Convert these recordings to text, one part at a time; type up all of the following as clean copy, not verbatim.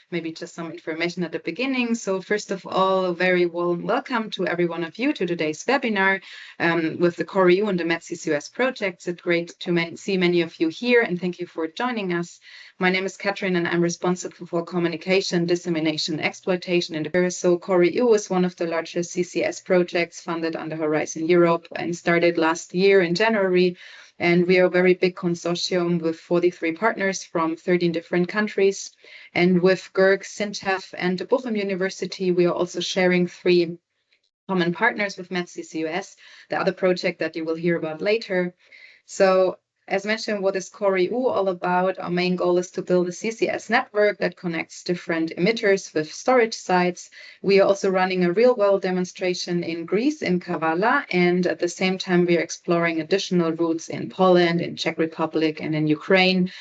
maybe just some information at the beginning. So first of all, a very warm welcome to every one of you to today's webinar with the COREu and the MetCCUS projects. It's great to see many of you here, and thank you for joining us. My name is Katrin, and I'm responsible for communication, dissemination, exploitation in the So COREu is one of the largest CCS projects funded under Horizon Europe and started last year in January. And we are a very big consortium with 43 partners from 13 different countries. And with GERG, SINTEF, and the Bochum University, we are also sharing 3 common partners with MetCCUS, the other project that you will hear about later. So, as mentioned, what is COREu all about? Our main goal is to build a CCS network that connects different emitters with storage sites. We are also running a real-world demonstration in Greece, in Kavala, and at the same time, we are exploring additional routes in Poland, in Czech Republic, and in Ukraine.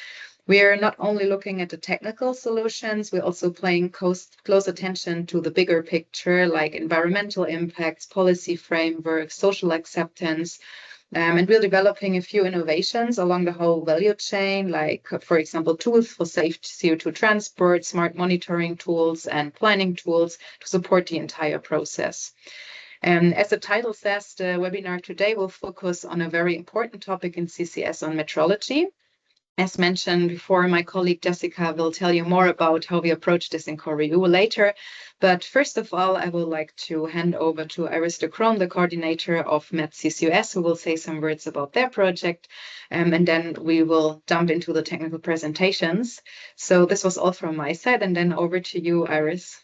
We are not only looking at the technical solutions, we're also paying close attention to the bigger picture, like environmental impacts, policy framework, social acceptance. And we're developing a few innovations along the whole value chain, like, for example, tools for safe CO2 transport, smart monitoring tools, and planning tools to support the entire process. As the title says, the webinar today will focus on a very important topic in CCS on metrology. As mentioned before, my colleague Jessica will tell you more about how we approach this in COREu later. But first of all, I would like to hand over to Iris de Kroon, the coordinator of MetCCUS, who will say some words about their project. And then we will jump into the technical presentations. So this was all from my side. And then over to you, Iris.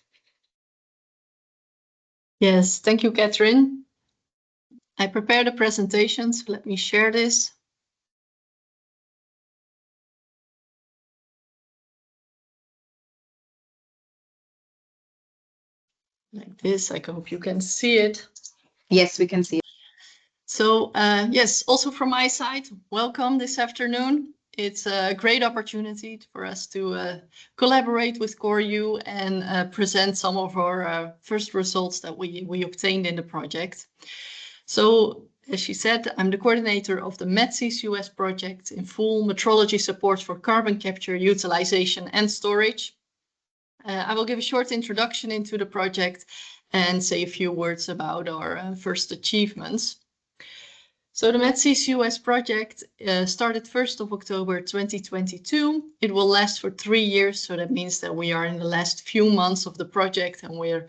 Yes, thank you, Katrin. I prepared a presentation, so let me share this. Like this. I hope you can see it. Yes, we can see it. So yes, also from my side, welcome this afternoon. It's a great opportunity for us to collaborate with COREu and present some of our first results that we obtained in the project. So as she said, I'm the coordinator of the MetCCUS project in full metrology support for carbon capture, utilization and storage. I will give a short introduction into the project and say a few words about our first achievements. So the MetCCUS project started 1st of October 2022. It will last for 3 years, so that means that we are in the last few months of the project and we're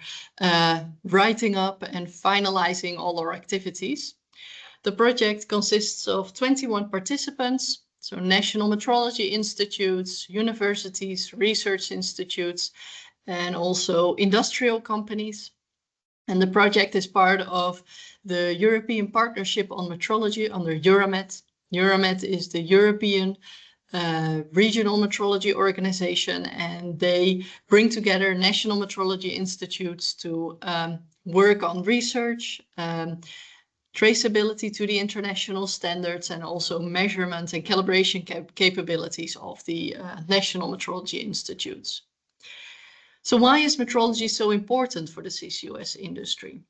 writing up and finalizing all our activities. The project consists of 21 participants. So national metrology institutes, universities, research institutes, and also industrial companies. And the project is part of the European Partnership on Metrology under Euromet. Euromet is the European regional metrology organization, and they bring together national metrology institutes to work on research, traceability to the international standards, and also measurement and calibration capabilities of the national metrology institutes. So why is metrology so important for the CCUS industry?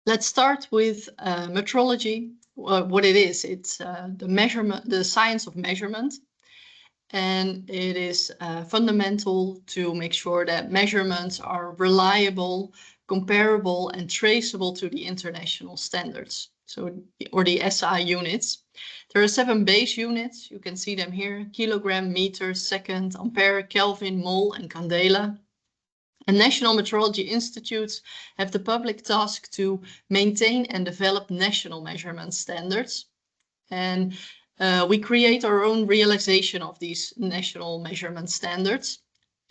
Let's start with metrology, what it is. It's the science of measurement, and it is fundamental to make sure that measurements are reliable, comparable and traceable to the international standards, or the SI units. There are 7 base units. You can see them here: kilogram, meter, second, ampere, Kelvin, mole, and candela. And national metrology institutes have the public task to maintain and develop national measurement standards. And we create our own realization of these national measurement standards.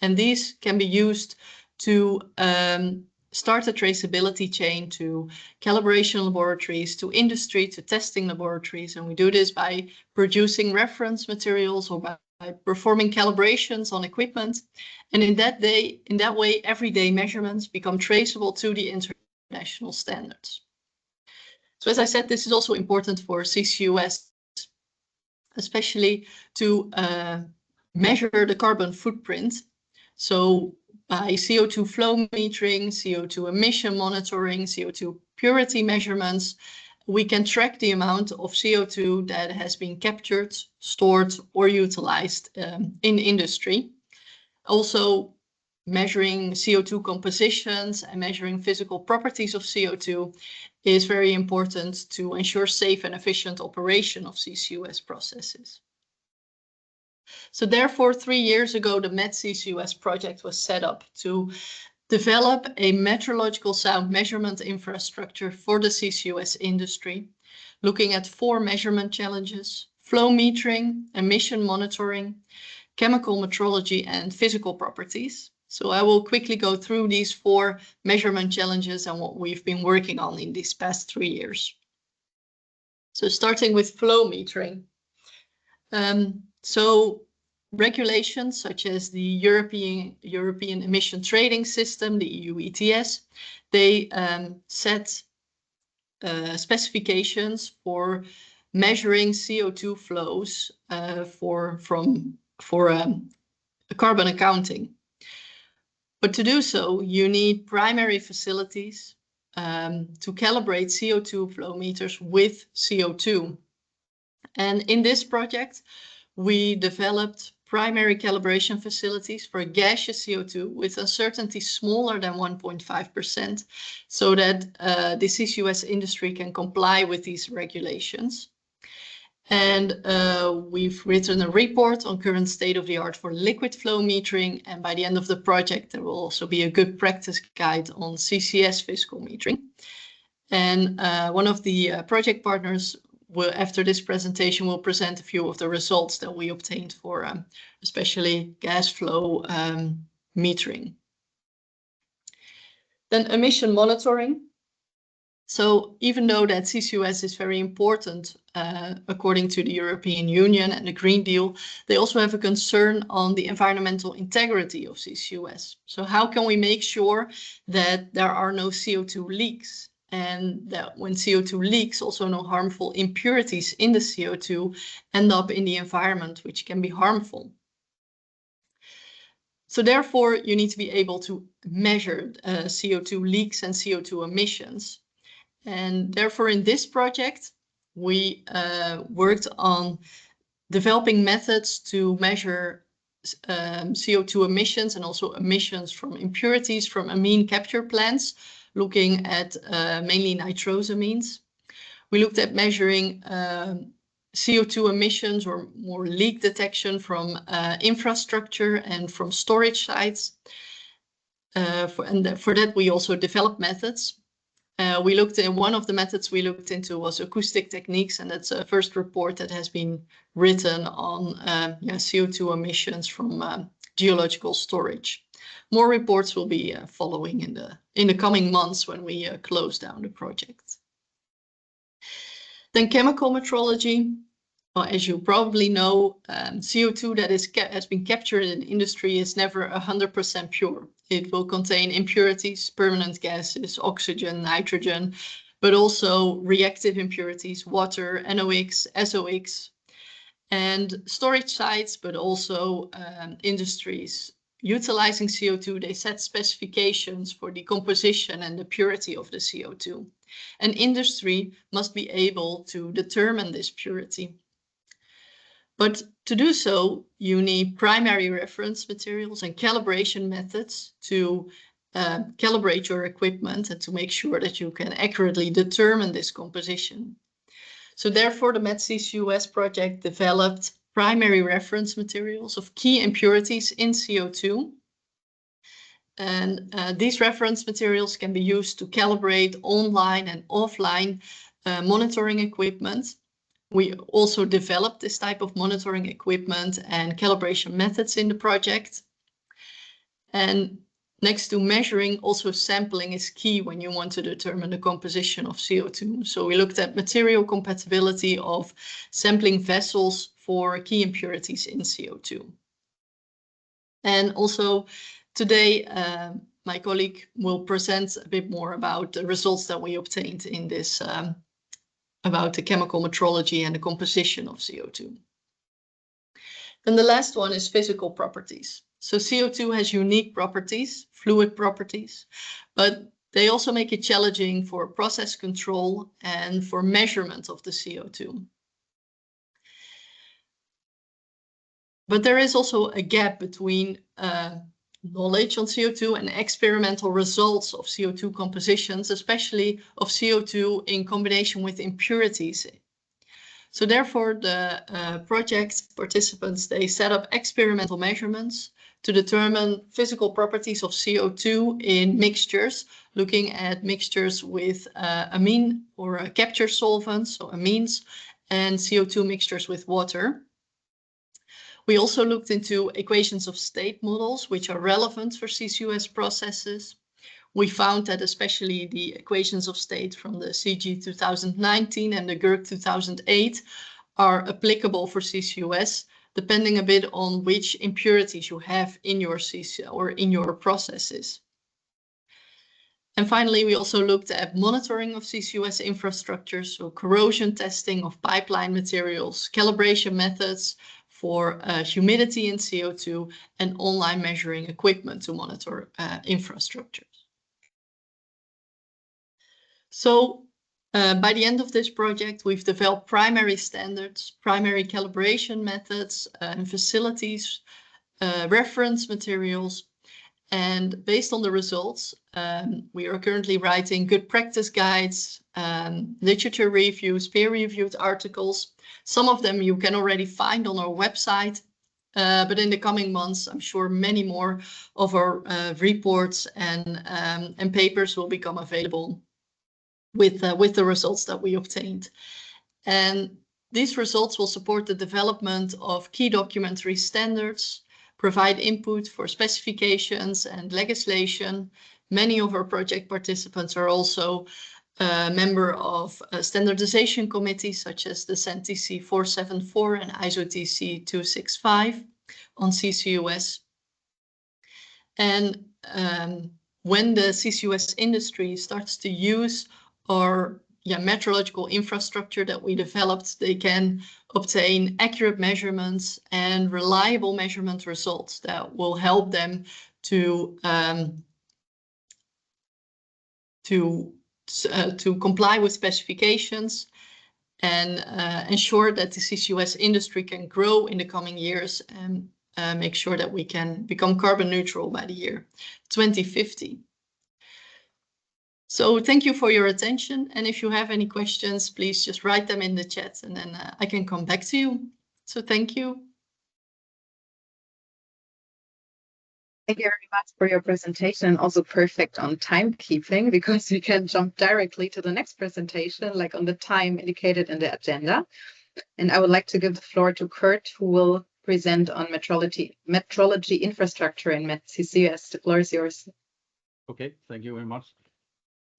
And these can be used to start a traceability chain to calibration laboratories, to industry, to testing laboratories. And we do this by producing reference materials or by performing calibrations on equipment. And in that way, everyday measurements become traceable to the international standards. So as I said, this is also important for CCUS, especially to measure the carbon footprint. So by CO2 flow metering, CO2 emission monitoring, CO2 purity measurements, we can track the amount of CO2 that has been captured, stored, or utilized in industry. Also, measuring CO2 compositions and measuring physical properties of CO2 is very important to ensure safe and efficient operation of CCUS processes. So therefore, 3 years ago, the MetCCUS project was set up to develop a metrological sound measurement infrastructure for the CCUS industry, looking at 4 measurement challenges: flow metering, emission monitoring, chemical metrology, and physical properties. So I will quickly go through these 4 measurement challenges and what we've been working on in these past 3 years. So starting with flow metering. So regulations such as the European Emission Trading System, the EU ETS, they set specifications for measuring CO2 flows for carbon accounting. But to do so, you need primary facilities to calibrate CO2 flow meters with CO2. And in this project, we developed primary calibration facilities for gaseous CO2 with uncertainty smaller than 1.5%, so that the CCUS industry can comply with these regulations. And we've written a report on current state-of-the-art for liquid flow metering. And by the end of the project, there will also be a good practice guide on CCS physical metering. And one of the project partners will, after this presentation, will present a few of the results that we obtained for especially gas flow metering. Then emission monitoring. So even though that CCUS is very important according to the European Union and the Green Deal, they also have a concern on the environmental integrity of CCUS. So how can we make sure that there are no CO2 leaks, and that when CO2 leaks, also no harmful impurities in the CO2 end up in the environment, which can be harmful? So therefore, you need to be able to measure CO2 leaks and CO2 emissions. And therefore, in this project, we worked on developing methods to measure CO2 emissions and also emissions from impurities from amine capture plants, looking at mainly nitrosamines. We looked at measuring CO2 emissions or more leak detection from infrastructure and from storage sites. For that, we also developed methods. We looked at one of the methods we looked into was acoustic techniques, and that's a first report that has been written on CO2 emissions from geological storage. More reports will be following in the coming months when we close down the project. Then chemical metrology. Well, as you probably know, CO2 that has been captured in industry is never 100% pure. It will contain impurities, permanent gases, oxygen, nitrogen, but also reactive impurities, water, NOx, SOx, and storage sites, but also industries utilizing CO2. They set specifications for the composition and the purity of the CO2. And industry must be able to determine this purity. But to do so, you need primary reference materials and calibration methods to calibrate your equipment and to make sure that you can accurately determine this composition. So therefore, the MetCCUS project developed primary reference materials of key impurities in CO2. And these reference materials can be used to calibrate online and offline monitoring equipment. We also developed this type of monitoring equipment and calibration methods in the project. And next to measuring, also sampling is key when you want to determine the composition of CO2. So we looked at material compatibility of sampling vessels for key impurities in CO2. And also today, my colleague will present a bit more about the results that we obtained in this about the chemical metrology and the composition of CO2. Then the last one is physical properties. So CO2 has unique properties, fluid properties, but they also make it challenging for process control and for measurement of the CO2. But there is also a gap between knowledge on CO2 and experimental results of CO2 compositions, especially of CO2 in combination with impurities. So therefore, the project participants, they set up experimental measurements to determine physical properties of CO2 in mixtures, looking at mixtures with amine or capture solvents, so amines, and CO2 mixtures with water. We also looked into equations of state models, which are relevant for CCUS processes. We found that especially the equations of state from the CG 2019 and the GERC 2008 are applicable for CCUS, depending a bit on which impurities you have in your CCUS or in your processes. And finally, we also looked at monitoring of CCUS infrastructure, so corrosion testing of pipeline materials, calibration methods for humidity in CO2, and online measuring equipment to monitor infrastructure. So by the end of this project, we've developed primary standards, primary calibration methods, and facilities, reference materials. And based on the results, we are currently writing good practice guides, literature reviews, peer-reviewed articles. Some of them you can already find on our website. But in the coming months, I'm sure many more of our reports and papers will become available with the results that we obtained. And these results will support the development of key documentary standards, provide input for specifications and legislation. Many of our project participants are also a member of standardization committees such as the CEN-TC 474 and ISO TC 265 on CCUS. And when the CCUS industry starts to use our metrological infrastructure that we developed, they can obtain accurate measurements and reliable measurement results that will help them to comply with specifications and ensure that the CCUS industry can grow in the coming years and make sure that we can become carbon neutral by the year 2050. So thank you for your attention. And if you have any questions, please just write them in the chat and then I can come back to you. So thank you. Thank you very much for your presentation. Also perfect on timekeeping because we can jump directly to the next presentation, like on the time indicated in the agenda. And I would like to give the floor to Kurt, who will present on metrology infrastructure in MetCCUS. The floor is yours. Okay, thank you very much.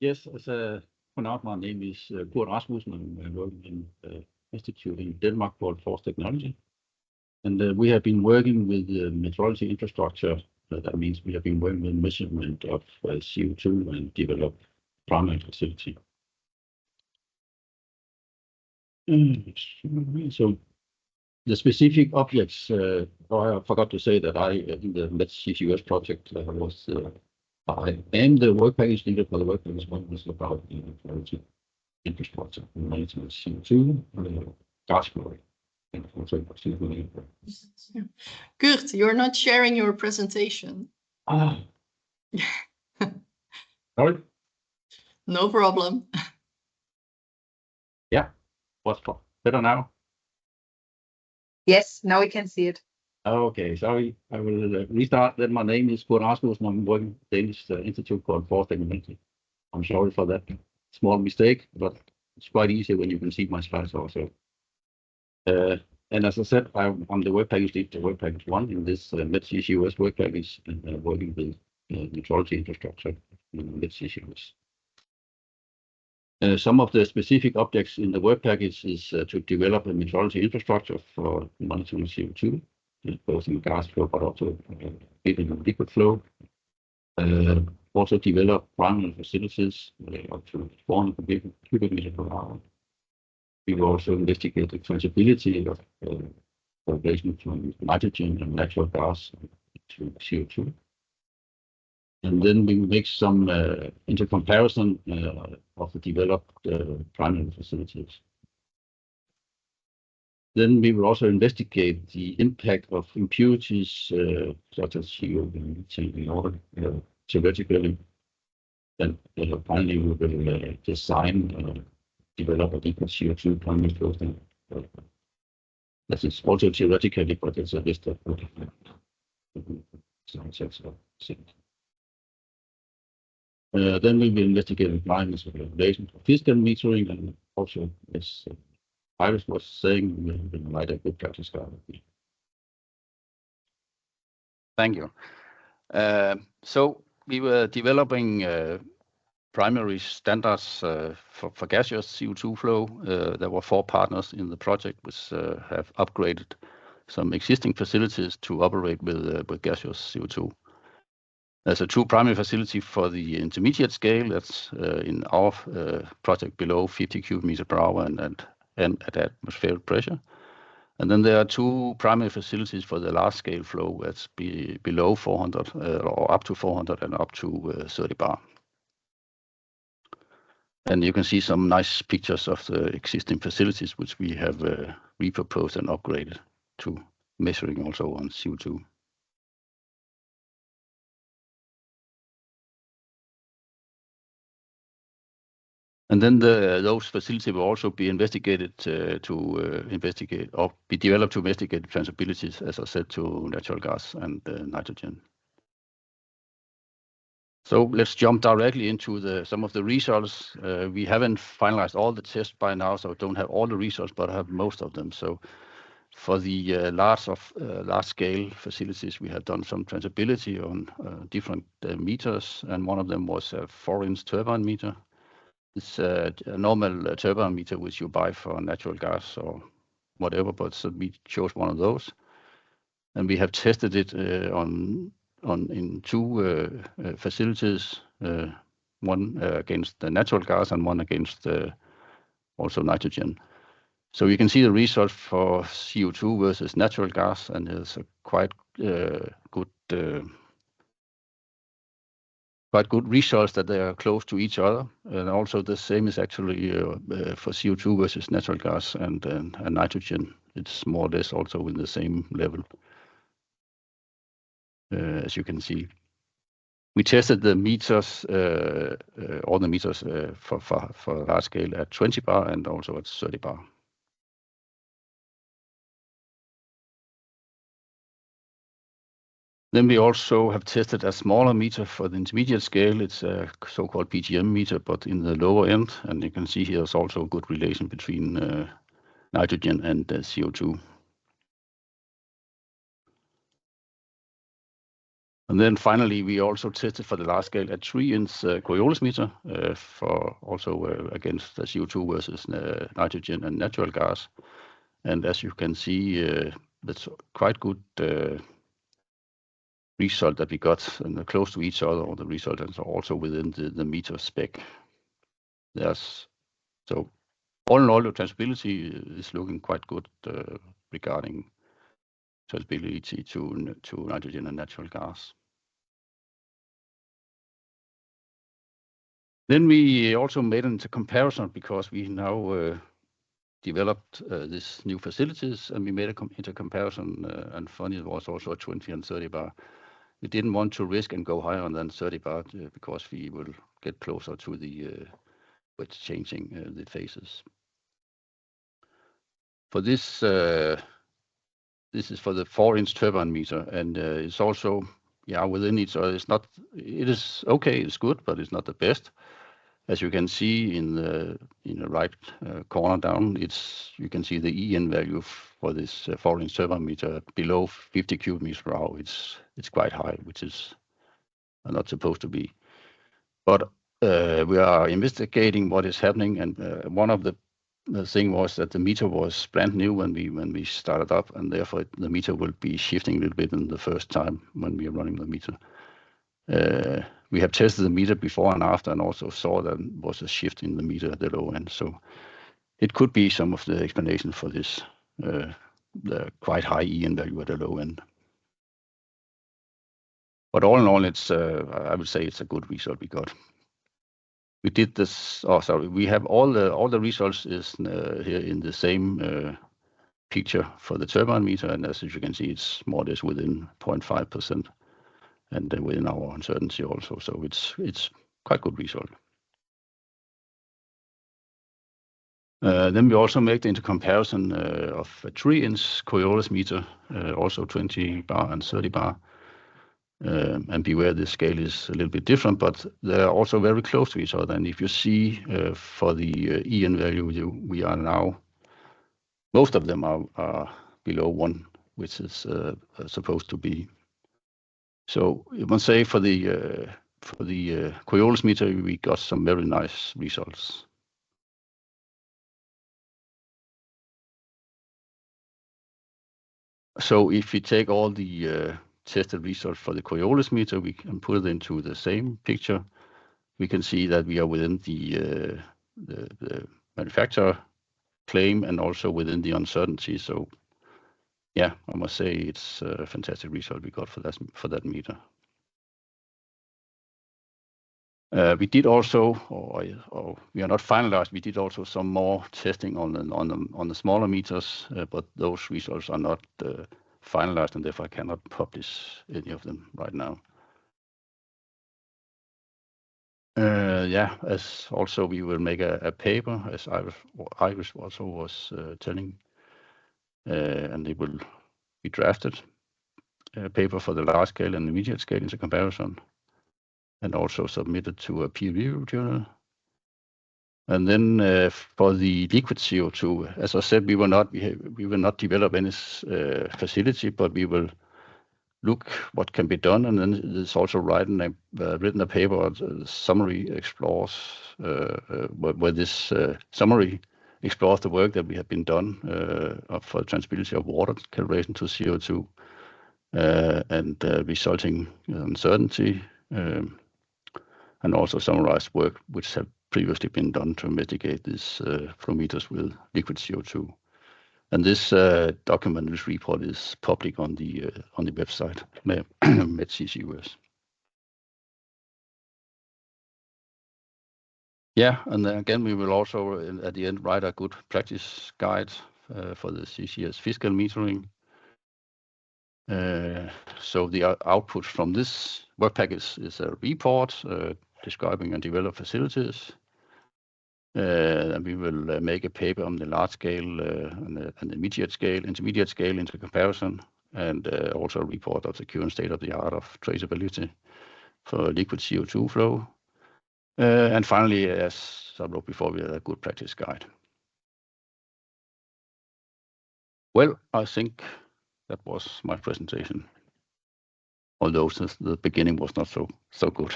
Yes, as for now, my name is Kurt Rasmussen. I'm working in an institute in Denmark called Force Technology. And we have been working with metrology infrastructure. That means we have been working with measurement of CO2 and develop primary facility. So the specific objects, I forgot to say that in the MetCCUS project I am the work package leader for the work package. One was about the infrastructure, management CO2, gas flow, and also CO2. Kurt, you're not sharing your presentation. Sorry? No problem. Yeah, what's better now? Yes, now we can see it. Okay, sorry. I will restart. Then my name is Kurt Rasmussen. I'm working at the Danish Institute called Force Technology. I'm sorry for that small mistake, but it's quite easy when you can see my slides also. And as I said, I'm the work package lead, the work package 1 in this MetCCUS work package, and working with metrology infrastructure in MetCCUS. Some of the specific objects in the work package is to develop a metrology infrastructure for monitoring CO2. Both in gas flow, but also in liquid flow. Also develop primary facilities up to 400 cubic meters per hour. We will also investigate the transferability of collaboration between nitrogen and natural gas to CO2. And then we make some intercomparison of the developed primary facilities. Then we will also investigate the impact of impurities such as CO in order theoretically. Then finally we will design develop a liquid CO2 primary flow stand. That is also theoretically, but it's a list of then we will investigate requirements of regulation for physical metering, and also, as Iris was saying, we will write a good practice guide. Thank you. So we were developing primary standards for gaseous CO2 flow. There were 4 partners in the project which have upgraded some existing facilities to operate with gaseous CO2. There's a true primary facility for the intermediate scale. That's in our project below 50 cubic meters per hour and at atmospheric pressure. And then there are 2 primary facilities for the large scale flow. That's below 400 or up to 400 and up to 30 bar. And you can see some nice pictures of the existing facilities which we have reproposed and upgraded to measuring also on CO2. And then those facilities will also be investigated to investigate or be developed to investigate transferabilities, as I said, to natural gas and nitrogen. So let's jump directly into some of the results. We haven't finalized all the tests by now, so don't have all the results, but I have most of them. So for the large scale facilities, we have done some transferability on different meters, and one of them was a 4-inch turbine meter. It's a normal turbine meter which you buy for natural gas or whatever, but so we chose one of those, and we have tested it in 2 facilities, one against the natural gas and one against also nitrogen. So you can see the results for CO2 versus natural gas, and it's a quite good results that they are close to each other. And also the same is actually for CO2 versus natural gas and nitrogen. It's more or less also in the same level, as you can see. We tested the meters, all the meters for large scale at 20 bar and also at 30 bar. Then we also have tested a smaller meter for the intermediate scale. It's a so-called PGM meter, but in the lower end. And you can see here there's also a good relation between nitrogen and CO2. And then finally, we also tested for the large scale at 3-inch Coriolis meter for also against the CO2 versus nitrogen and natural gas. And as you can see, that's quite good result that we got, and close to each other, or the result is also within the meter spec. So all in all, the transferability is looking quite good regarding transferability to nitrogen and natural gas. Then we also made a comparison because we now developed these new facilities, and we made a comparison, and funny, it was also a 20 and 30 bar. We didn't want to risk and go higher than 30 bar because we will get closer to the with changing the phases. For this, this is for the 4-inch turbine meter, and it's also within each other. It is okay, it's good, but it's not the best. As you can see in the right corner down, you can see the EN value for this 4-inch turbine meter below 50 cubic meters per hour. It's quite high, which is not supposed to be. But we are investigating what is happening, and one of the thing was that the meter was brand new when we started up, and therefore the meter will be shifting a little bit in the first time when we are running the meter. We have tested the meter before and after, and also saw that there was a shift in the meter at the low end. So it could be some of the explanation for this, the quite high EN value at the low end. But all in all, I would say it's a good result we got. We did this. We have all the results is here in the same picture for the turbine meter, and as you can see, it's more or less within 0.5%, and within our uncertainty also. So it's quite good result. Then we also make the intercomparison of a 3-inch Coriolis meter, also 20 bar and 30 bar. And beware, the scale is a little bit different, but they're also very close to each other. And if you see for the EN value, we are now, most of them are below 1, which is supposed to be. So you must say for the Coriolis meter, we got some very nice results. So if we take all the tested results for the Coriolis meter, we can put it into the same picture. We can see that we are within the manufacturer claim and also within the uncertainty. So yeah, I must say it's a fantastic result we got for that meter. We did also, or we are not finalized. We did also some more testing on the smaller meters, but those results are not finalized, and therefore I cannot publish any of them right now. Yeah, as also we will make a paper, as Iris also was telling, and it will be drafted, a paper for the large scale and immediate scale intercomparison, and also submitted to a peer review journal. And then for the liquid CO2, as I said, we will not develop any facility, but we will look what can be done. And then there's also written a paper, summary explores, where this summary explores the work that we have been done for transparency of water calibration to CO2 and resulting uncertainty, and also summarize work which have previously been done to investigate these flow meters with liquid CO2. And this document, this report, is public on the website, MetCCUS. Yeah, and then again, we will also at the end write a good practice guide for the CCS fiscal metering. So the output from this work package is a report describing and develop facilities. And we will make a paper on the large scale and the intermediate scale intercomparison, and also a report of the current state of the art of traceability for liquid CO2 flow. And finally, as I wrote before, we have a good practice guide. Well, I think that was my presentation, although the beginning was not so good.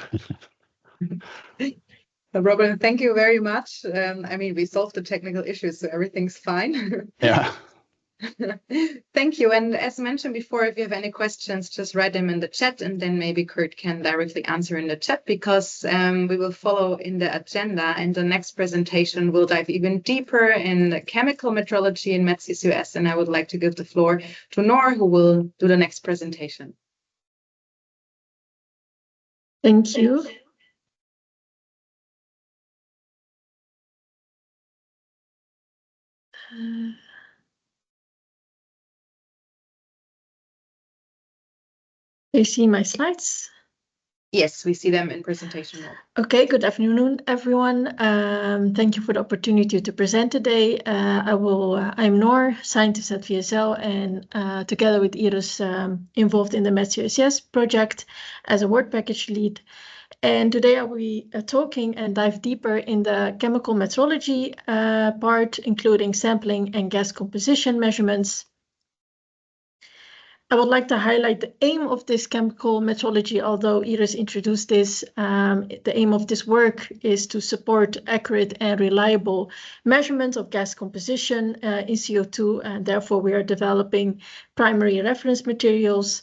Robin, thank you very much. I mean, we solved the technical issues, so everything's fine. Yeah. Thank you. And as mentioned before, if you have any questions, just write them in the chat, and then maybe Kurt can directly answer in the chat, because we will follow in the agenda. And the next presentation will dive even deeper in chemical metrology in MetCCUS. And I would like to give the floor to Nor, who will do the next presentation. Thank you. Do you see my slides? Yes, we see them in presentation mode. Okay, good afternoon, everyone. Thank you for the opportunity to present today. I'm Nor, scientist at VSL, and together with Iris, involved in the MetCCUS project as a work package lead. And today I will be talking and dive deeper in the chemical metrology part, including sampling and gas composition measurements. I would like to highlight the aim of this chemical metrology, although Iris introduced this. The aim of this work is to support accurate and reliable measurement of gas composition in CO2, and therefore we are developing primary reference materials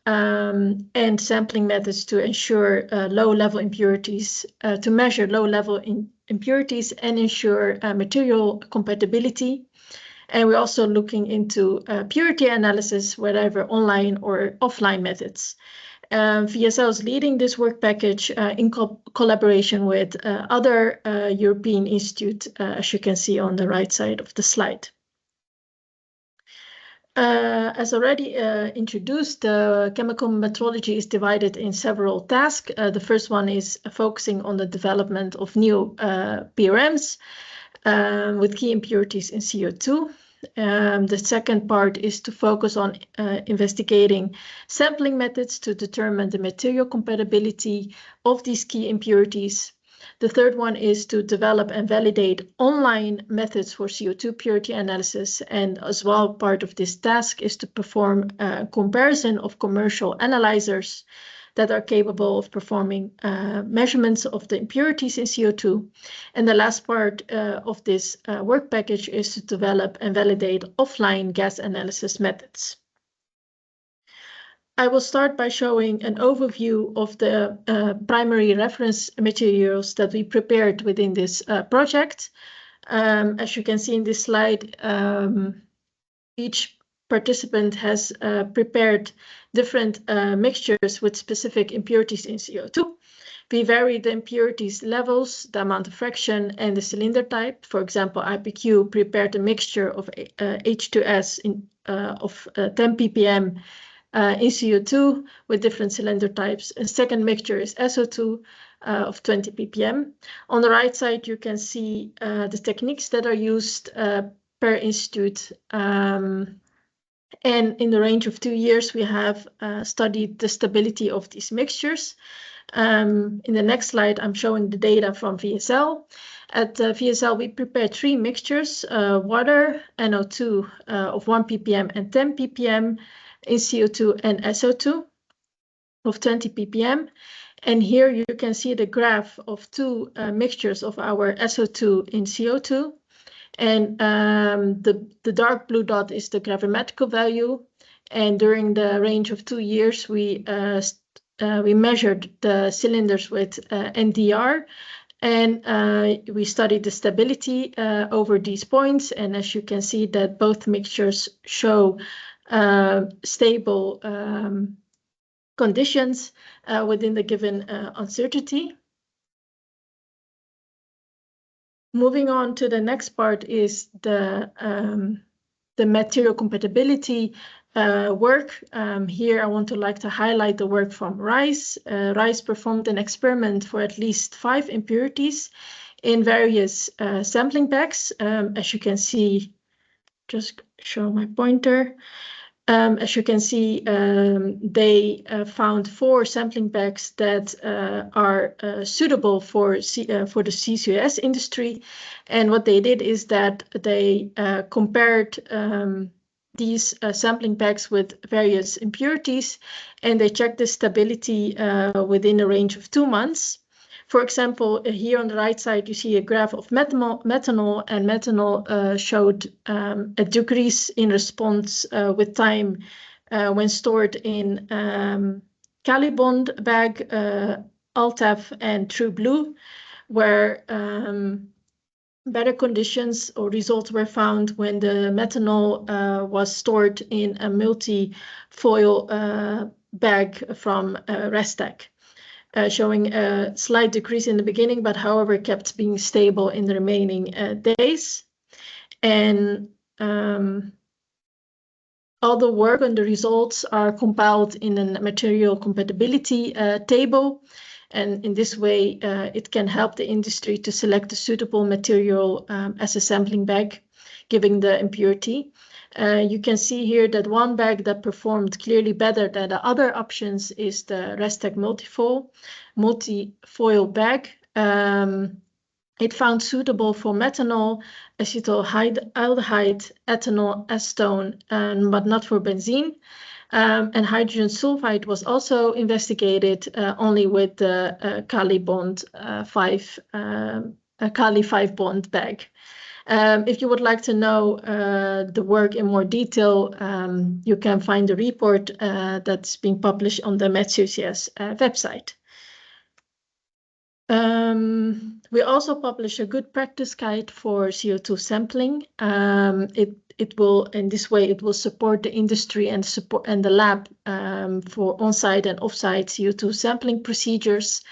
and sampling methods to ensure low-level impurities, to measure low-level impurities and ensure material compatibility. And we're also looking into purity analysis, whether online or offline methods. VSL is leading this work package in collaboration with other European institutes, as you can see on the right side of the slide. As already introduced, chemical metrology is divided in several tasks. The first one is focusing on the development of new PRMs with key impurities in CO2. The second part is to focus on investigating sampling methods to determine the material compatibility of these key impurities. The third one is to develop and validate online methods for CO2 purity analysis. And as well, part of this task is to perform a comparison of commercial analyzers that are capable of performing measurements of the impurities in CO2. And the last part of this work package is to develop and validate offline gas analysis methods. I will start by showing an overview of the primary reference materials that we prepared within this project. As you can see in this slide, each participant has prepared different mixtures with specific impurities in CO2. We vary the impurities levels, the amount of fraction, and the cylinder type. For example, IPQ prepared a mixture of H2S of 10 ppm in CO2 with different cylinder types. A second mixture is SO2 of 20 ppm. On the right side, you can see the techniques that are used per institute. And in the range of 2 years, we have studied the stability of these mixtures. In the next slide, I'm showing the data from VSL. At VSL, we prepared 3 mixtures, water, NO2 of 1 ppm and 10 ppm, in CO2 and SO2 of 20 ppm. And here you can see the graph of 2 mixtures of our SO2 in CO2. And the dark blue dot is the gravimetrical value. And during the range of 2 years, we measured the cylinders with NDR. And we studied the stability over these points. And as you can see that both mixtures show stable conditions within the given uncertainty. Moving on to the next part is the material compatibility work. Here I want to highlight the work from Rice. Rice performed an experiment for at least 5 impurities in various sampling packs. As you can see, just show my pointer. As you can see, they found 4 sampling packs that are suitable for the CCUS industry. And what they did is that they compared these sampling packs with various impurities, and they checked the stability within a range of 2 months. For example, here on the right side, you see a graph of methanol, and methanol showed a decrease in response with time when stored in Calibond bag, Altaf, and True Blue, where better conditions or results were found when the methanol was stored in a multi-foil bag from Restec. Showing a slight decrease in the beginning, but however kept being stable in the remaining days. And all the work and the results are compiled in a material compatibility table. And in this way, it can help the industry to select a suitable material as a sampling bag, giving the impurity. You can see here that one bag that performed clearly better than the other options is the Restec multi-foil bag. It found suitable for methanol, acetaldehyde, ethanol, acetone, but not for benzene. And hydrogen sulfide was also investigated only with the Kali 5 bond bag. If you would like to know the work in more detail, you can find the report that's being published on the MetCCUS website. We also publish a good practice guide for CO2 sampling. It will, in this way, it will support the industry and the lab for on-site and off-site CO2 sampling procedures.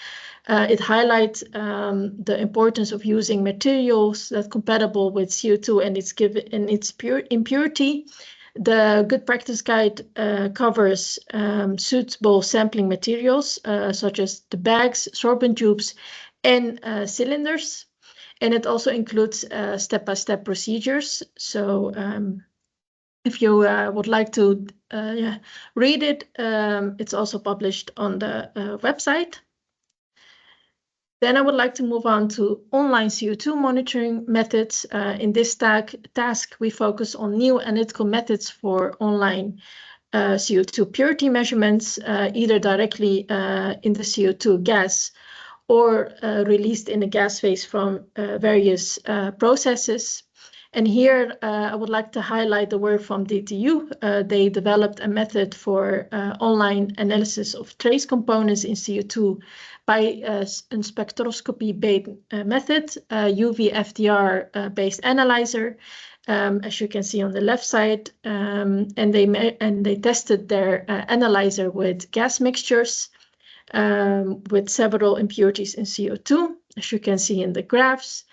It highlights the importance of using materials that are compatible with CO2 and its impurity. The good practice guide covers suitable sampling materials such as the bags, sorbent tubes, and cylinders. And it also includes step-by-step procedures. So if you would like to read it, it's also published on the website. Then I would like to move on to online CO2 monitoring methods. In this task, we focus on new analytical methods for online CO2 purity measurements, either directly in the CO2 gas or released in the gas phase from various processes. And here I would like to highlight the work from DTU. They developed a method for online analysis of trace components in CO2 by a spectroscopy-based method, UV FDR-based analyzer, as you can see on the left side. And they tested their analyzer with gas mixtures with several impurities in CO2, as you can see in the graphs.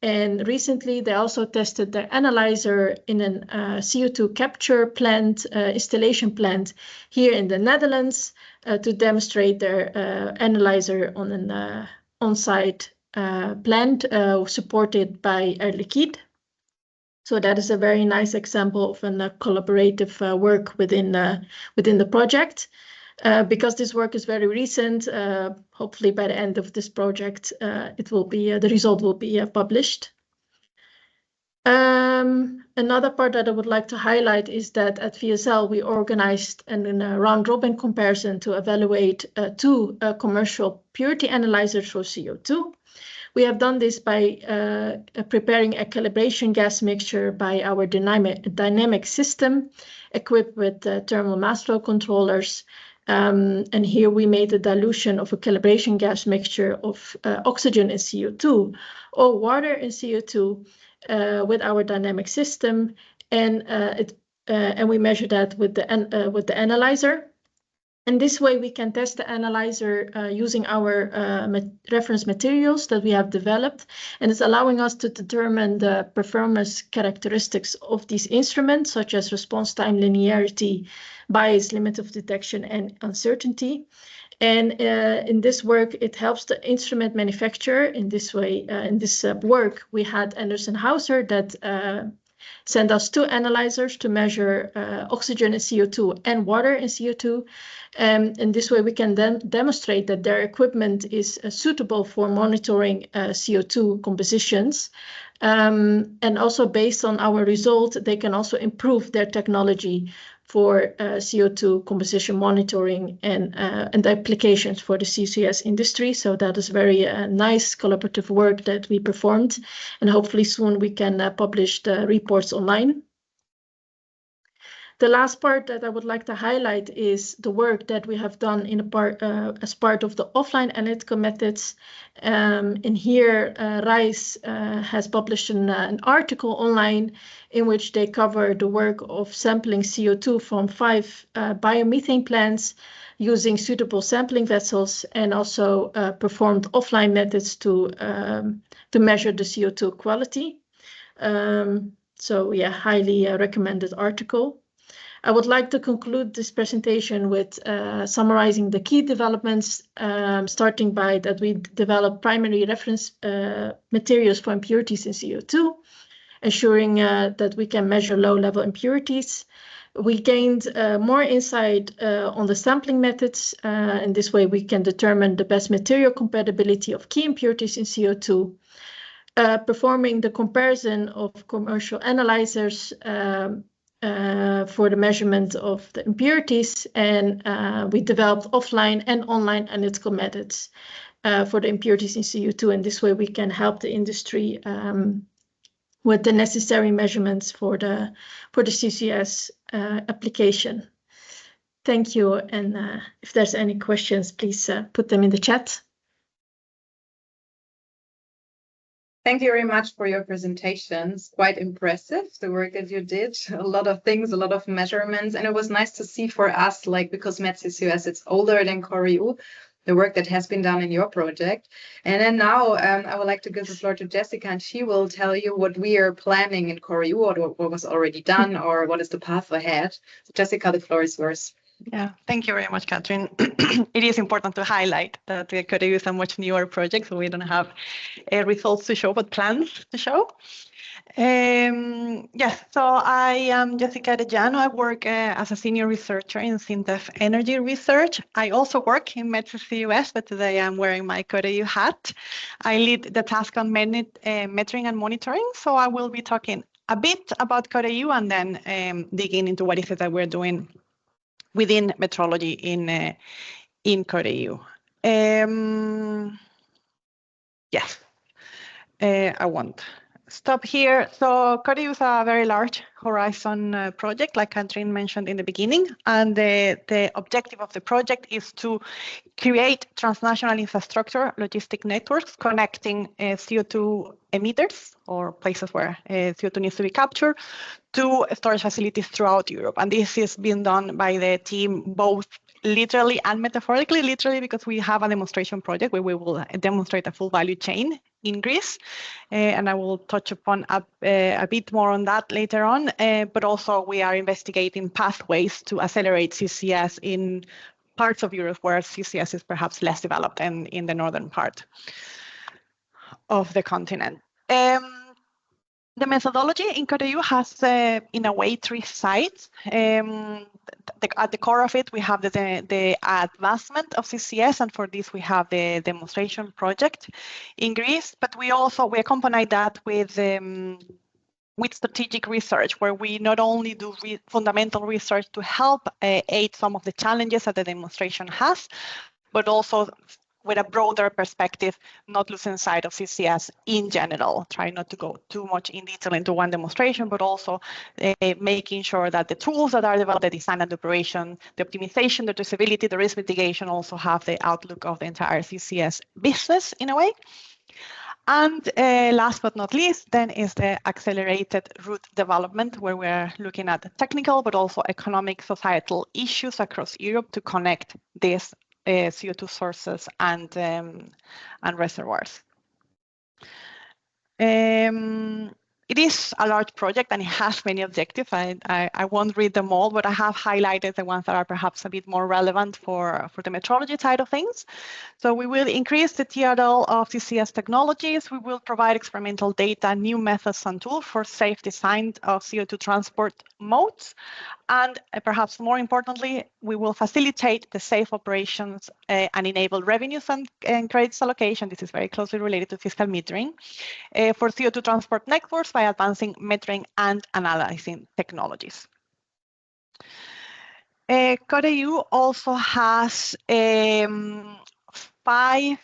And recently, they also tested their analyzer in an CO2 capture plant, installation plant here in the Netherlands to demonstrate their analyzer on an on-site plant supported by Air Liquide. So that is a very nice example of a collaborative work within the project. Because this work is very recent, hopefully by the end of this project, the result will be published. Another part that I would like to highlight is that at VSL we organized a round-robin comparison to evaluate two commercial purity analyzers for CO2. We have done this by preparing a calibration gas mixture by our dynamic system equipped with thermal mass flow controllers. And here we made a dilution of a calibration gas mixture of oxygen and CO2 or water and CO2 with our dynamic system, and we measure that with the analyzer. And this way we can test the analyzer using our reference materials that we have developed, and it's allowing us to determine the performance characteristics of these instruments, such as response time, linearity, bias, limit of detection, and uncertainty. And in this work, it helps the instrument manufacturer. In this way, in this work, we had Anderson Hauser that sent us two analyzers to measure oxygen in CO2 and water in CO2. And this way, we can then demonstrate that their equipment is suitable for monitoring CO2 compositions. And also based on our result, they can also improve their technology for CO2 composition monitoring and the applications for the CCUS industry. So that is very nice collaborative work that we performed. And hopefully soon we can publish the reports online. The last part that I would like to highlight is the work that we have done as part of the offline analytical methods. And here, RISE has published an article online in which they cover the work of sampling CO2 from 5 biomethane plants using suitable sampling vessels, and also performed offline methods to measure the CO2 quality. So yeah, highly recommended article. I would like to conclude this presentation with summarizing the key developments, starting by that we developed primary reference materials for impurities in CO2, ensuring that we can measure low-level impurities. We gained more insight on the sampling methods. In this way, we can determine the best material compatibility of key impurities in CO2. Performing the comparison of commercial analyzers for the measurement of the impurities, and we developed offline and online analytical methods for the impurities in CO2, and this way we can help the industry with the necessary measurements for the CCUS application. Thank you, and if there's any questions, please put them in the chat. Thank you very much for your presentations. Quite impressive, the work that you did. A lot of things, a lot of measurements, and it was nice to see for us, like, because MetCCUS, it's older than COREu, the work that has been done in your project. And then now I would like to give the floor to Jessica, and she will tell you what we are planning in COREu, or what was already done, or what is the path ahead. So Jessica, the floor is yours. Yeah, thank you very much, Catherine. It is important to highlight that the COREu is a much newer project, so we don't have results to show, but plans to show. Yes, so I am Jessica Arellano. I work as a senior researcher in SINTEF Energy Research. I also work in MetCCUS, but today I'm wearing my COREu hat. I lead the task on metering and monitoring, so I will be talking a bit about COREu and then digging into what is it that we're doing within metrology in COREu. Yes, I won't stop here. So COREu is a very large horizon project, like Catherine mentioned in the beginning, and the objective of the project is to create transnational infrastructure logistic networks connecting CO2 emitters, or places where CO2 needs to be captured, to storage facilities throughout Europe. And this is being done by the team both literally and metaphorically. Literally, because we have a demonstration project where we will demonstrate a full value chain in Greece, and I will touch upon a bit more on that later on. But also we are investigating pathways to accelerate CCS in parts of Europe where CCS is perhaps less developed, and in the northern part of the continent. The methodology in COREu has, in a way, three sides. At the core of it, we have the advancement of CCS, and for this we have the demonstration project in Greece. But we accompany that with strategic research, where we not only do fundamental research to help aid some of the challenges that the demonstration has, but also with a broader perspective, not losing sight of CCS in general, try not to go too much in detail into one demonstration, but also making sure that the tools that are developed, the design and the operation, the optimization, the traceability, the risk mitigation also have the outlook of the entire CCS business in a way. And last but not least, then is the accelerated route development, where we're looking at technical, but also economic, societal issues across Europe to connect these CO2 sources and reservoirs. It is a large project and it has many objectives. I won't read them all, but I have highlighted the ones that are perhaps a bit more relevant for the metrology side of things. So we will increase the TRL of CCS technologies. We will provide experimental data, new methods and tools for safe design of CO2 transport modes. And perhaps more importantly, we will facilitate the safe operations and enable revenues and credits allocation. This is very closely related to fiscal metering for CO2 transport networks by advancing metering and analyzing technologies. COREu also has 5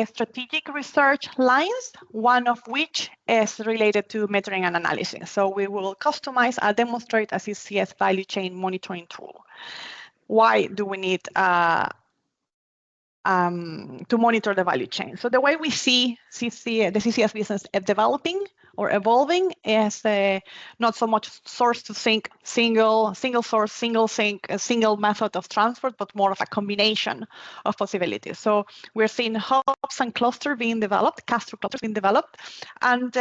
strategic research lines, one of which is related to metering and analysis. So we will customize and demonstrate a CCS value chain monitoring tool. Why do we need to monitor the value chain? So the way we see the CCS business developing or evolving is not so much source to sink, single source, single sink, a single method of transport, but more of a combination of possibilities. So we're seeing hubs and clusters being developed, capture clusters being developed. And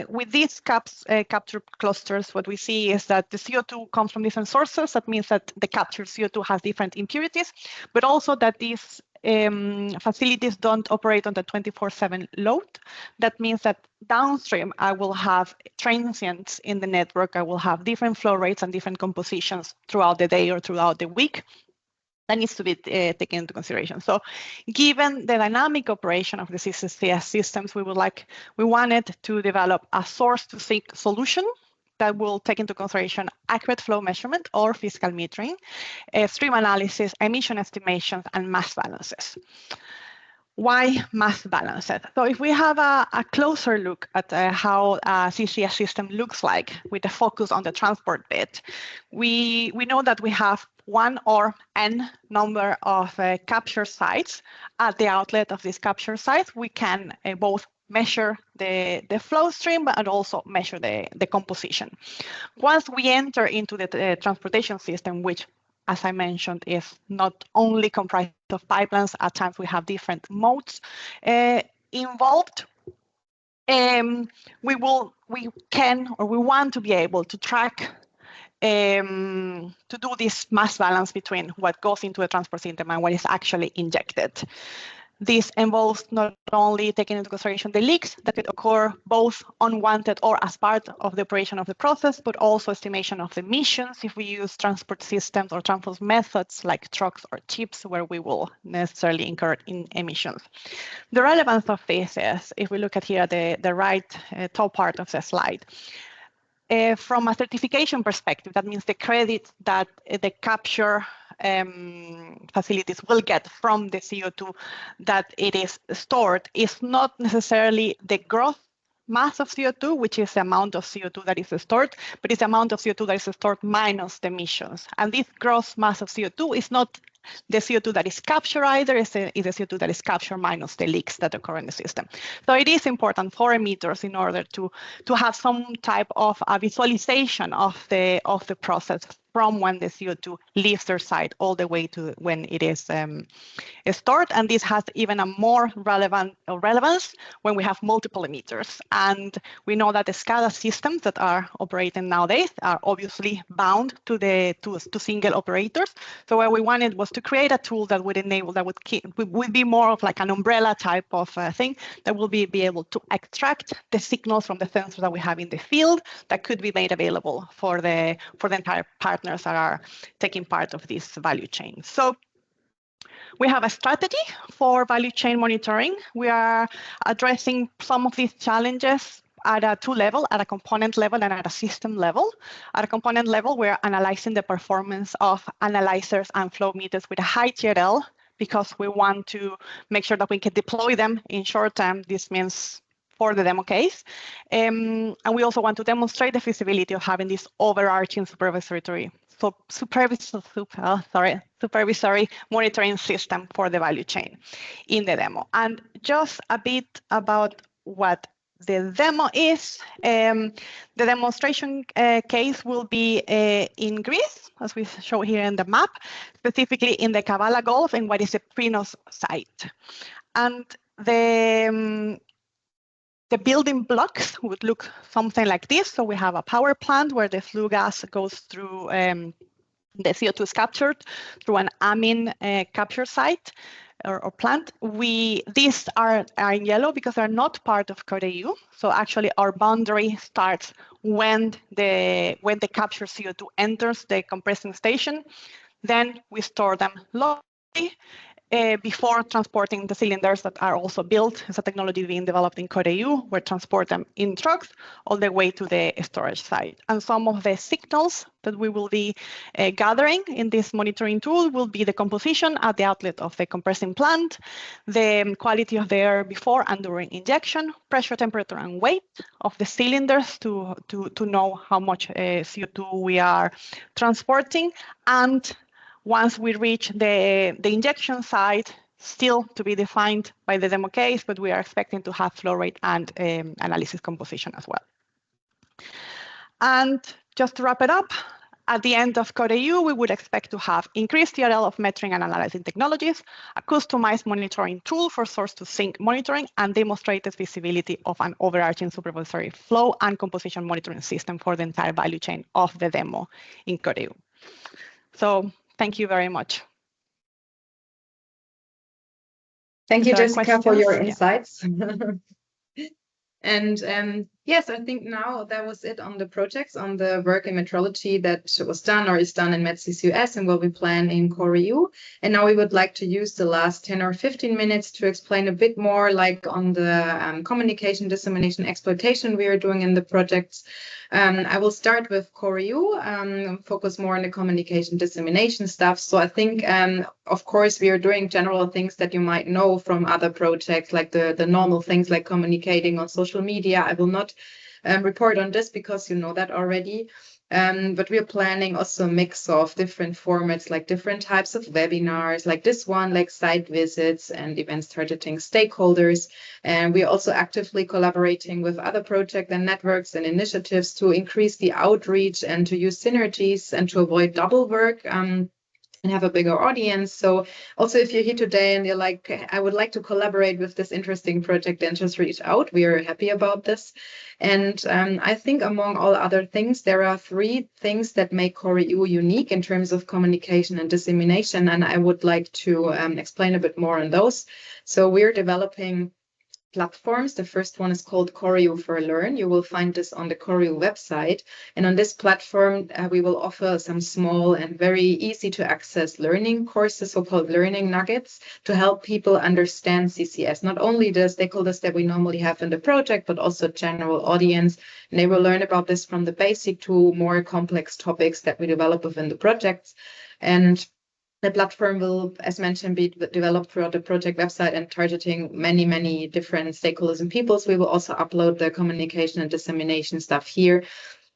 with these capture clusters, what we see is that the CO2 comes from different sources. That means that the captured CO2 has different impurities, but also that these facilities don't operate on the 24/7 load. That means that downstream, I will have transients in the network. I will have different flow rates and different compositions throughout the day or throughout the week. That needs to be taken into consideration. So given the dynamic operation of the CCS systems, we wanted to develop a source to sink solution that will take into consideration accurate flow measurement or fiscal metering, stream analysis, emission estimations, and mass balances. Why mass balances? So if we have a closer look at how a CCS system looks like with the focus on the transport bit, we know that we have one or n number of capture sites. At the outlet of this capture site, we can both measure the flow stream and also measure the composition. Once we enter into the transportation system, which as I mentioned, is not only comprised of pipelines. At times we have different modes involved. We want to be able to track to do this mass balance between what goes into the transport system and what is actually injected. This involves not only taking into consideration the leaks that could occur both unwanted or as part of the operation of the process, but also estimation of emissions if we use transport systems or transport methods like trucks or ships, where we will necessarily incur in emissions. The relevance of this is, if we look at here the right top part of the slide, from a certification perspective, that means the credit that the capture facilities will get from the CO2 that it is stored is not necessarily the gross mass of CO2, which is the amount of CO2 that is stored, but it's the amount of CO2 that is stored minus the emissions. And this gross mass of CO2 is not the CO2 that is captured either, is the CO2 that is captured minus the leaks that occur in the system. So it is important for emitters in order to have some type of a visualization of the process from when the CO2 leaves their site all the way to when it is stored. And this has even a more relevance when we have multiple emitters. And we know that the SCADA systems that are operating nowadays are obviously bound to single operators. So what we wanted was to create a tool that would enable, that would be more of like an umbrella type of thing that will be able to extract the signals from the sensors that we have in the field that could be made available for the entire partners that are taking part of this value chain. So we have a strategy for value chain monitoring. We are addressing some of these challenges at a two level, at a component level and at a system level. At a component level, we're analyzing the performance of analyzers and flow meters with a high TRL because we want to make sure that we can deploy them in short term. This means for the demo case. And we also want to demonstrate the feasibility of having this overarching supervisory monitoring system for the value chain in the demo. And just a bit about what the demo is. The demonstration case will be in Greece, as we show here in the map, specifically in the Kavala Gulf and what is the Prinos site. And the building blocks would look something like this. So we have a power plant where the flue gas goes through, the CO2 is captured through an amine capture site or plant. These are in yellow because they're not part of COREu. So actually our boundary starts when the captured CO2 enters the compressing station. Then we store them locally. Before transporting the cylinders that are also built as a technology being developed in COREu, we transport them in trucks all the way to the storage site. And some of the signals that we will be gathering in this monitoring tool will be the composition at the outlet of the compressing plant, the quality of the air before and during injection, pressure, temperature, and weight of the cylinders to know how much CO2 we are transporting, and once we reach the injection site, still to be defined by the demo case, but we are expecting to have flow rate and analysis composition as well. And just to wrap it up, at the end of COREu, we would expect to have increased TRL of measuring and analyzing technologies, a customized monitoring tool for source-to-sink monitoring, and demonstrated feasibility of an overarching supervisory flow and composition monitoring system for the entire value chain of the demo in COREu. So thank you very much. Thank you, Jessica, for your questions? insights. And yes, I think now that was it on the projects, on the work in metrology that was done or is done in MetCCUS and what we plan in COREu. And now we would like to use the last 10 or 15 minutes to explain a bit more like on the communication, dissemination, exploitation we are doing in the projects. I will start with COREu, focus more on the communication, dissemination stuff. So I think, of course, we are doing general things that you might know from other projects, like the normal things like communicating on social media. I will not report on this because you know that already. But we are planning also a mix of different formats, like different types of webinars, like this one, like site visits and events targeting stakeholders. And we are also actively collaborating with other projects and networks and initiatives to increase the outreach and to use synergies and to avoid double work. and have a bigger audience. So also, if you're here today and you're like, I would like to collaborate with this interesting project, then just reach out. We are happy about this. And I think among all other things, there are 3 things that make COREu unique in terms of communication and dissemination. And I would like to explain a bit more on those. So we're developing platforms. The first one is called COREu for Learn. You will find this on the COREu website. And on this platform, we will offer some small and very easy to access learning courses, so-called learning nuggets, to help people understand CCS, not only the stakeholders that we normally have in the project, but also general audience. And they will learn about this from the basic to more complex topics that we develop within the projects. And the platform will, as mentioned, be developed throughout the project website and targeting many, many different stakeholders and peoples. We will also upload the communication and dissemination stuff here.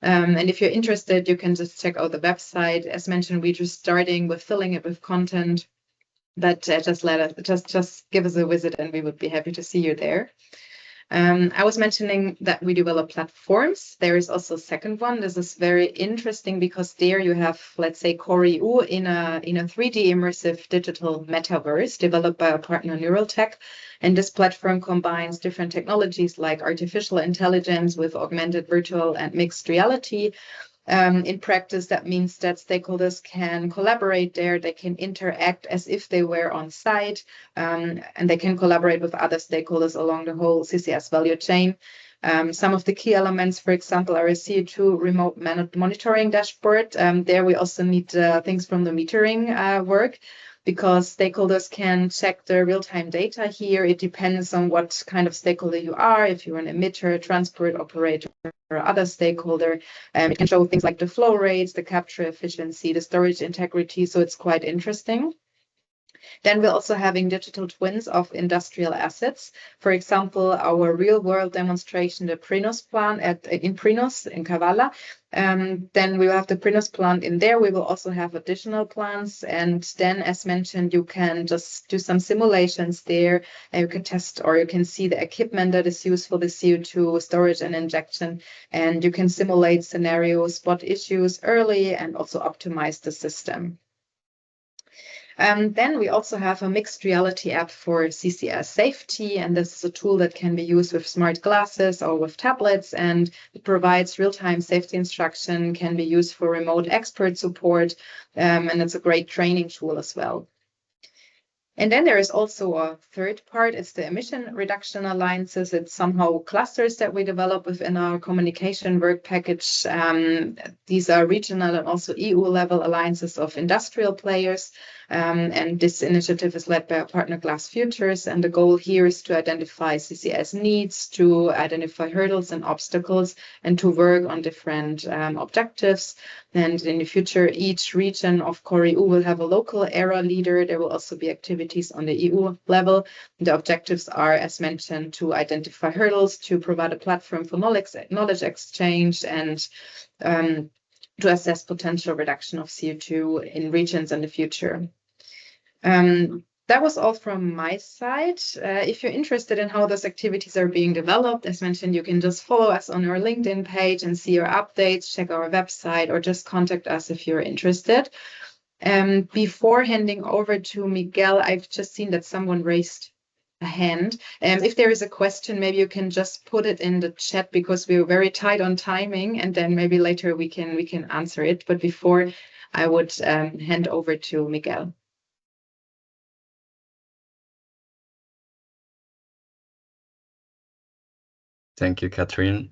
And if you're interested, you can just check out the website. As mentioned, we're just starting with filling it with content, but just give us a visit and we would be happy to see you there. I was mentioning that we develop platforms. There is also a second one. This is very interesting because there you have, let's say, COREu in a 3D immersive digital metaverse developed by our partner Neuraltech. And this platform combines different technologies like artificial intelligence with augmented virtual and mixed reality. In practice, that means that stakeholders can collaborate there, they can interact as if they were on site, and they can collaborate with other stakeholders along the whole CCS value chain. Some of the key elements, for example, are a CO2 remote monitoring dashboard. There we also need things from the metering work, because stakeholders can check the real-time data here. It depends on what kind of stakeholder you are, if you're an emitter, transport operator, or other stakeholder. It can show things like the flow rates, the capture efficiency, the storage integrity, so it's quite interesting. Then we're also having digital twins of industrial assets. For example, our real-world demonstration, the Prinos plant in Prinos in Kavala. Then we will have the Prinos plant in there. We will also have additional plants. And then, as mentioned, you can just do some simulations there. And you can test, or you can see the equipment that is used for the CO2 storage and injection. And you can simulate scenarios, spot issues early, and also optimize the system. Then we also have a mixed reality app for CCS safety, and this is a tool that can be used with smart glasses or with tablets, and it provides real-time safety instruction, can be used for remote expert support, and it's a great training tool as well. And then there is also a third part, it's the emission reduction alliances. It's somehow clusters that we develop within our communication work package. These are regional and also EU level alliances of industrial players. And this initiative is led by our partner Glass Futures. And the goal here is to identify CCS needs, to identify hurdles and obstacles, and to work on different objectives. And in the future, each region of COREu will have a local area leader. There will also be activities on the EU level. The objectives are, as mentioned, to identify hurdles, to provide a platform for knowledge exchange, and to assess potential reduction of CO2 in regions in the future. That was all from my side. If you're interested in how those activities are being developed, as mentioned, you can just follow us on our LinkedIn page and see our updates, check our website, or just contact us if you're interested. Before handing over to Miguel, I've just seen that someone raised a hand. If there is a question, maybe you can just put it in the chat, because we're very tight on timing, and then maybe later we can answer it. But before, I would hand over to Miguel. Thank you, Catherine,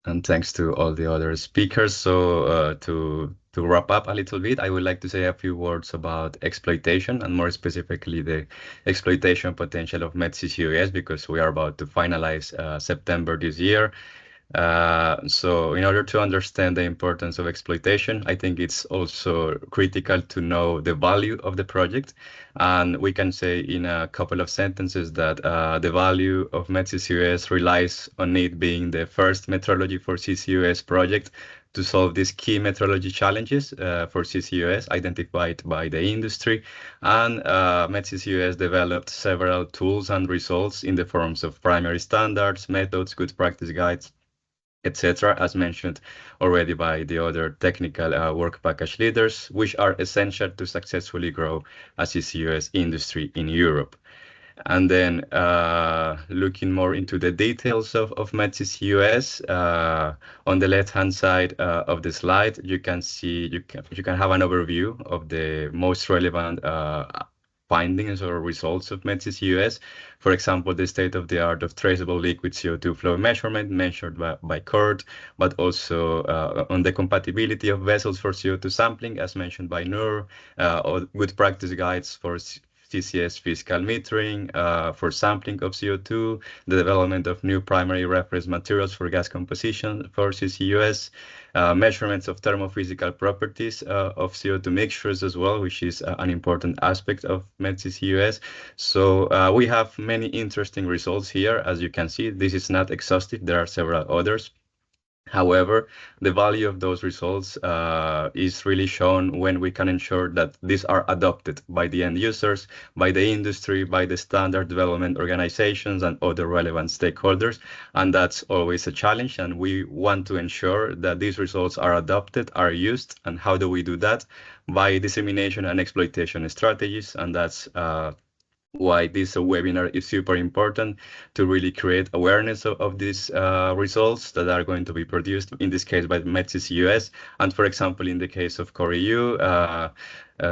and thanks to all the other speakers. So to wrap up a little bit, I would like to say a few words about exploitation, and more specifically the exploitation potential of MetCCUS, because we are about to finalize September this year. So in order to understand the importance of exploitation, I think it's also critical to know the value of the project. And we can say in a couple of sentences that the value of MetCCUS relies on it being the first metrology for CCUS project to solve these key metrology challenges for CCUS identified by the industry. And MetCCUS developed several tools and results in the forms of primary standards, methods, good practice guides, etc., as mentioned already by the other technical work package leaders, which are essential to successfully grow a CCUS industry in Europe. And then looking more into the details of MetCCUS, on the left-hand side of the slide, you can see, you can have an overview of the most relevant findings or results of MetCCUS. For example, the state-of-the-art of traceable liquid CO2 flow measurement measured by COREu, but also on the compatibility of vessels for CO2 sampling, as mentioned by Noor, or good practice guides for CCS physical metering, for sampling of CO2, the development of new primary reference materials for gas composition for CCUS, measurements of thermophysical properties of CO2 mixtures as well, which is an important aspect of MetCCUS. So we have many interesting results here. As you can see, this is not exhaustive. There are several others. However, the value of those results is really shown when we can ensure that these are adopted by the end users, by the industry, by the standard development organizations and other relevant stakeholders. And that's always a challenge. And we want to ensure that these results are adopted, are used. And how do we do that? By dissemination and exploitation strategies. And that's why this webinar is super important, to really create awareness of these results that are going to be produced, in this case by MetCCUS. And for example, in the case of COREu,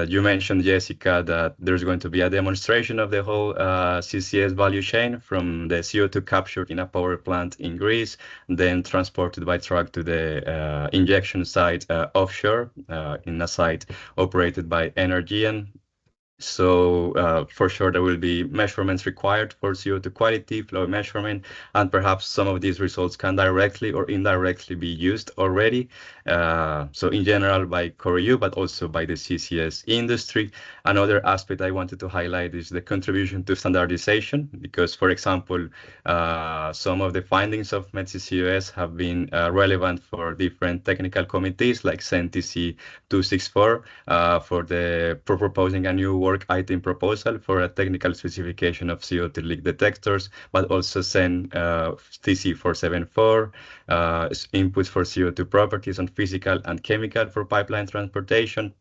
you mentioned, Jessica, that there's going to be a demonstration of the whole CCS value chain, from the CO2 captured in a power plant in Greece, then transported by truck to the injection site offshore in a site operated by Energean. So for sure, there will be measurements required for CO2 quality, flow measurement, and perhaps some of these results can directly or indirectly be used already. So in general by COREu, but also by the CCS industry. Another aspect I wanted to highlight is the contribution to standardization, because, for example, some of the findings of MetCCUS have been relevant for different technical committees like CEN-TC 264 for proposing a new work item proposal for a technical specification of CO2 leak detectors, but also CEN-TC 474, inputs for CO2 properties on physical and chemical for pipeline transportation.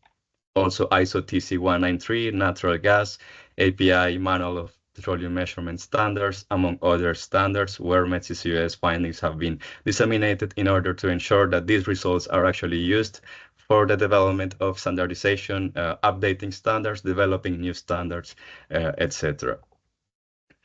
Also ISO TC 193, natural gas, API manual of petroleum measurement standards, among other standards, where MetCCUS findings have been disseminated in order to ensure that these results are actually used for the development of standardization, updating standards, developing new standards, etc.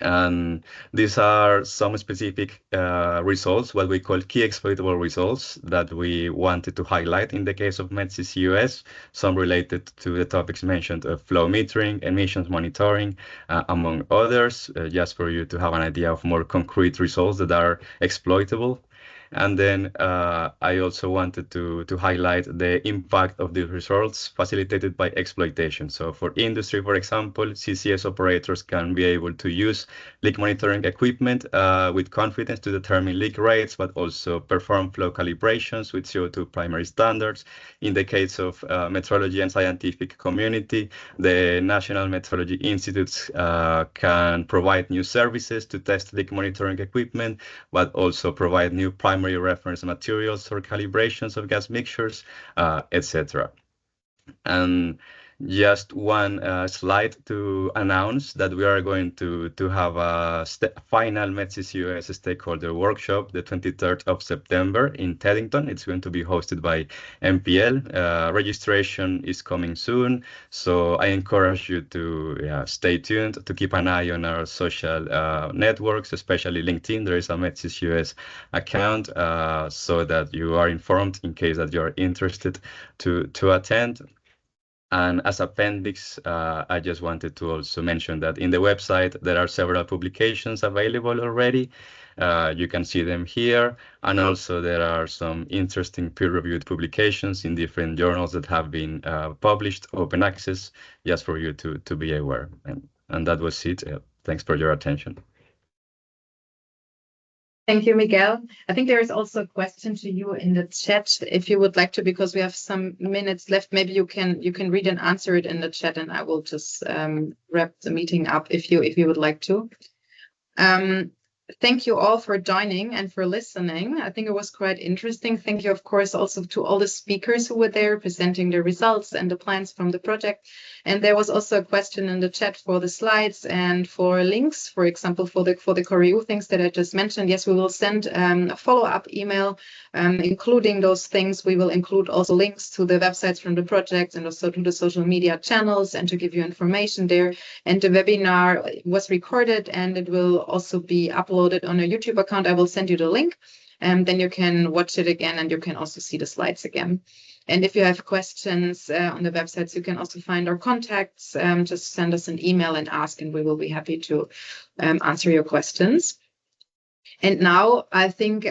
And these are some specific results, what we call key exploitable results, that we wanted to highlight in the case of MetCCUS, some related to the topics mentioned of flow metering, emissions monitoring, among others, just for you to have an idea of more concrete results that are exploitable. And then I also wanted to highlight the impact of these results facilitated by exploitation. So for industry, for example, CCS operators can be able to use leak monitoring equipment with confidence to determine leak rates, but also perform flow calibrations with CO2 primary standards. In the case of metrology and scientific community, the National Metrology Institutes can provide new services to test leak monitoring equipment, but also provide new primary reference materials for calibrations of gas mixtures, etc. And just one slide to announce that we are going to have a final MetCCUS stakeholder workshop the 23rd of September in Teddington. It's going to be hosted by MPL. Registration is coming soon, so I encourage you to stay tuned, to keep an eye on our social networks, especially LinkedIn. There is a MetCCUS account, so that you are informed in case that you are interested to attend. And as appendix, I just wanted to also mention that in the website, there are several publications available already. You can see them here. And also there are some interesting peer-reviewed publications in different journals that have been published, open access, just for you to be aware. And that was it. Thanks for your attention. Thank you, Miguel. I think there is also a question to you in the chat, if you would like to, because we have some minutes left. Maybe you can read and answer it in the chat, and I will just wrap the meeting up if you would like to. thank you all for joining and for listening. I think it was quite interesting. Thank you, of course, also to all the speakers who were there presenting the results and the plans from the project. And there was also a question in the chat for the slides and for links, for example, for the COREu things that I just mentioned. Yes, we will send a follow-up email, including those things. We will include also links to the websites from the project and also to the social media channels and to give you information there. And the webinar was recorded and it will also be uploaded on a YouTube account. I will send you the link and then you can watch it again and you can also see the slides again. And if you have questions on the websites, you can also find our contacts. Just send us an email and ask, and we will be happy to answer your questions. And now I think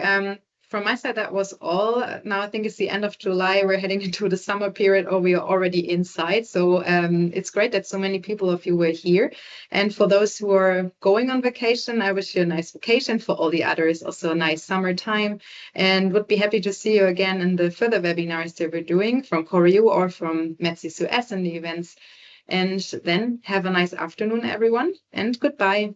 from my side, that was all. Now I think it's the end of July. We're heading into the summer period, or we are already inside. So it's great that so many people of you were here. And for those who are going on vacation, I wish you a nice vacation. For all the others, also a nice summertime. And would be happy to see you again in the further webinars that we're doing from COREu or from MetCCUS and the events. And then have a nice afternoon, everyone, and goodbye.